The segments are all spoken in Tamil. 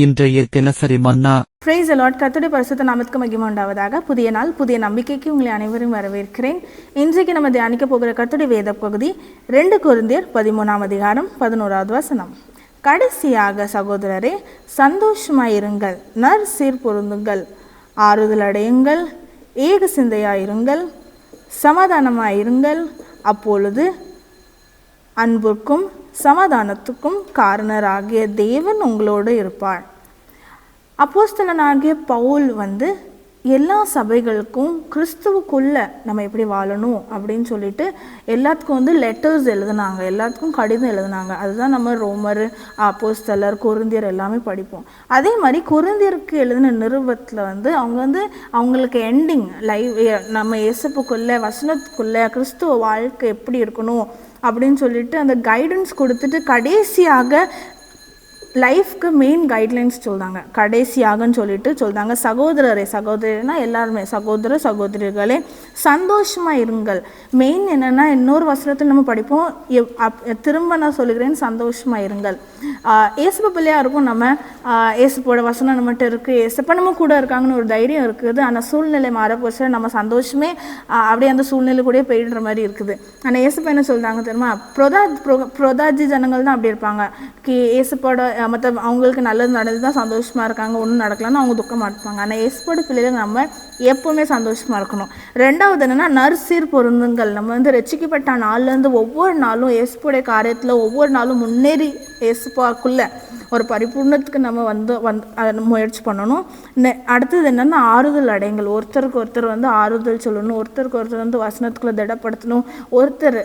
இன்றைய தினசரி மன்னா. Praise the Lord. கர்த்தருடைய பரிசுத்த நாமத்துக்கு மகிமை உண்டாவதாக. புதிய நாள், புதிய நம்பிக்கைக்கு உங்களை அனைவரும் வரவேற்கிறேன். இன்றைக்கு நம்ம தியானிக்க போகிற கர்த்தருடைய வேத பகுதி 2 கொரிந்தியர் 13ஆம் அதிகாரம் 11வது வசனம். கடைசியாக சகோதரரே, சந்தோஷமாயிருங்கள், நற் சீர் பொருந்துங்கள், ஆறுதல் அடையுங்கள், ஏக சிந்தையாயிருங்கள், சமாதானமாயிருங்கள். அப்பொழுது அன்புக்கும் சமாதானத்துக்கும் காரணராகிய தேவன் உங்களோடு இருப்பார். அப்போஸ்தலனாகிய பவுல் எல்லா சபைகளுக்கும் கிறிஸ்துவுக்குள்ள நம்ம எப்படி வாழணும் அப்படின்னு சொல்லிட்டு எல்லாத்துக்கும் லெட்டர்ஸ் எழுதுனாங்க, எல்லாத்துக்கும் கடிதம் எழுதுனாங்க. அதுதான் நம்ம ரோமர், அப்போஸ்தலர், கொரிந்தியர் எல்லாமே படிப்போம். அதே மாதிரி கொரிந்தியருக்கு எழுதின நிருபத்தில் அவங்க அவங்களுக்கு எண்டிங் நம்ம இயேசுவுக்குள்ள வசனத்துக்குள்ள கிறிஸ்துவ வாழ்க்கை எப்படி இருக்கணும் அப்படின்னு சொல்லிட்டு அந்த கைடன்ஸ் கொடுத்துட்டு கடைசியாக லைஃப்க்கு மெயின் கைட்லைன்ஸ் சொல்கிறாங்க. கடைசியாகன்னு சொல்கிறாங்க, சகோதரரே, சகோதரினா எல்லாருமே சகோதர சகோதரிகளே, சந்தோஷமாக இருங்கள். மெயின் என்னென்னா, இன்னொரு வசனத்தில் நம்ம படிப்போம், திரும்ப நான் சொல்லுகிறேன், சந்தோஷமாக இருங்கள். ஏசப்ப பிள்ளையாக இருக்கும், நம்ம ஏசப்போட வசனம் நம்மகிட்ட இருக்குது, ஏசப்ப நம்ம கூட இருக்காங்கன்னு ஒரு தைரியம் இருக்குது. ஆனால் சூழ்நிலை மாறப்போச்சு, நம்ம சந்தோஷமே அப்படியே அந்த சூழ்நிலை கூட போயிடுற மாதிரி இருக்குது. ஆனால் ஏசப்ப என்ன சொல்கிறாங்க தெரியுமா? புரோதாஜி ஜனங்கள் தான் அப்படி இருப்பாங்க. ஏசப்போட மற்ற அவங்களுக்கு நல்லது நடந்துதான் சந்தோஷமாக இருக்காங்க, ஒன்றும் நடக்கலான்னு அவங்க துக்கமாக இருப்பாங்க. ஆனால் ஏசப்போட பிள்ளைகள் நம்ம எப்போவுமே சந்தோஷமாக இருக்கணும். ரெண்டாவது என்னென்னா, நற்சீர் பொருந்துங்கள். நம்ம ரட்சிக்கப்பட்ட நாள்லேருந்து ஒவ்வொரு நாளும் ஏசப்போடைய காரியத்தில் ஒவ்வொரு நாளும் முன்னேறி ஏசப்பாக்குள்ள ஒரு பரிபூர்ணத்துக்கு நம்ம முயற்சி பண்ணணும். அடுத்தது என்னென்னா, ஆறுதல் அடையுங்கள். ஒருத்தருக்கு ஒருத்தர் ஆறுதல் சொல்லணும், ஒருத்தருக்கு ஒருத்தர் வசனத்துக்குள்ளே திடப்படுத்தணும். ஒருத்தர்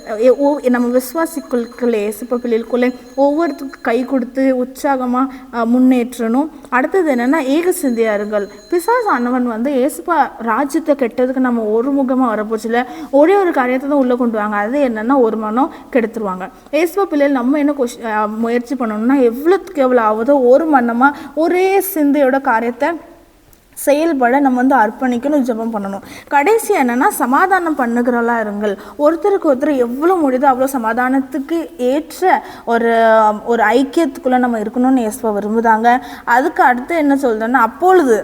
நம்ம விசுவாசிக்குள்ள ஏசப்ப பிள்ளைகளுக்குள்ளே ஒவ்வொருத்தருக்கு கை கொடுத்து உற்சாகமாக முன்னேற்றணும். அடுத்தது என்னென்னா, ஏக சிந்தையார்கள். பிசாசு ஆனவன் ஏசப்பா ராஜ்யத்தை கெட்டதுக்கு நம்ம ஒரு முகமாக வரப்போச்சுல, ஒரே ஒரு காரியத்தை தான் உள்ளே கொண்டு வாங்க. அது என்னென்னா, ஒரு மனம் கெடுத்துருவாங்க. ஏசப்பா பிள்ளைகள் நம்ம என்ன முயற்சி பண்ணணும்னா, எவ்வளோத்துக்கு எவ்வளோ ஆகுதோ ஒரு மனமாக ஒரே சிந்தையோட காரியத்தை செயல்பட நம்ம அர்ப்பணிக்கணும், ஜெபம் பண்ணணும். கடைசி என்னென்னா, சமாதானம் பண்ணுகிறவளா இருங்கள். ஒருத்தருக்கு ஒருத்தர் எவ்வளோ முடியுதோ அவ்வளோ சமாதானத்துக்கு ஏற்ற ஒரு ஐக்கியத்துக்குள்ளே நம்ம இருக்கணும்னு இயேசுவா விரும்புதாங்க. அதுக்கு அடுத்து என்ன சொல்கிறேன்னா, அப்பொழுது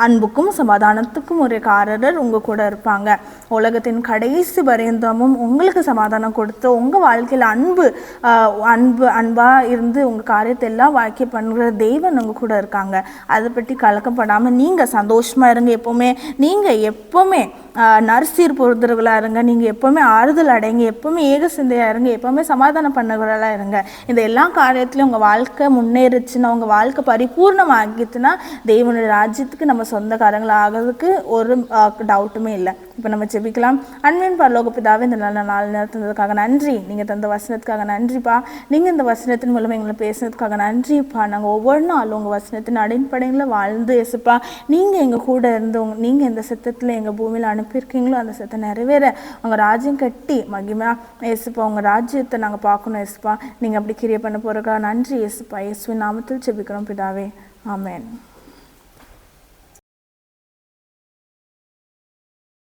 அன்புக்கும் சமாதானத்துக்கும் ஒரு காரர் உங்கள் கூட இருப்பாங்க. உலகத்தின் கடைசி பரியந்தமும் உங்களுக்கு சமாதானம் கொடுத்து உங்கள் வாழ்க்கையில் அன்பாக இருந்து உங்கள் காரியத்தை எல்லாம் வாழ்க்கை பண்ணுற தெய்வன் உங்கள் கூட இருக்காங்க. அதை பற்றி கலக்கப்படாமல் நீங்கள் சந்தோஷமாக இருங்க. எப்போவுமே நீங்கள் எப்போவுமே நற்சீர் பொறுத்தவர்களாக இருங்க. நீங்கள் எப்போவுமே ஆறுதல் அடைங்க, எப்போவுமே ஏக சிந்தையாக இருங்க, எப்போவுமே சமாதானம் பண்ணவர்களாக இருங்க. இந்த எல்லா காரியத்திலையும் உங்கள் வாழ்க்கை முன்னேறிச்சுன்னா, உங்கள் வாழ்க்கை பரிபூர்ணமாகிட்டுன்னா தெய்வனுடைய ராஜ்யத்துக்கு நம்ம சொந்தக்காரங்கள் ஆகிறதுக்கு ஒரு டவுட்டுமே இல்லை. இப்போ நம்ம ஜெபிக்கலாம். அன்பின் பரலோக பிதாவே, இந்த நல்ல நாள் நேரத்துக்காக நன்றி. நீங்கள் தந்த வசனத்துக்காக நன்றிப்பா. நீங்கள் இந்த வசனத்தின் மூலம் எங்களை பேசுனதுக்காக நன்றிப்பா. நாங்கள் ஒவ்வொரு நாளும் உங்கள் வசனத்தின் அடிப்படையில் வாழ்ந்து ஏசுப்பா, நீங்கள் எங்கள் கூட இருந்து நீங்கள் எந்த சித்தத்தில் எங்கள் பூமியில் அனுப்பியிருக்கீங்களோ அந்த சித்தத்தை நிறைவேற உங்கள் ராஜ்யம் கட்டி மகிமா ஏசுப்பா, உங்கள் ராஜ்யத்தை நாங்கள் பார்க்கணும் ஏசுப்பா. நீங்கள் அப்படி கிரியை பண்ண போகிறக்கா நன்றி ஏசுப்பா. இயேசுவின் நாமத்தில் ஜெபிக்கிறோம் பிதாவே, ஆமென்.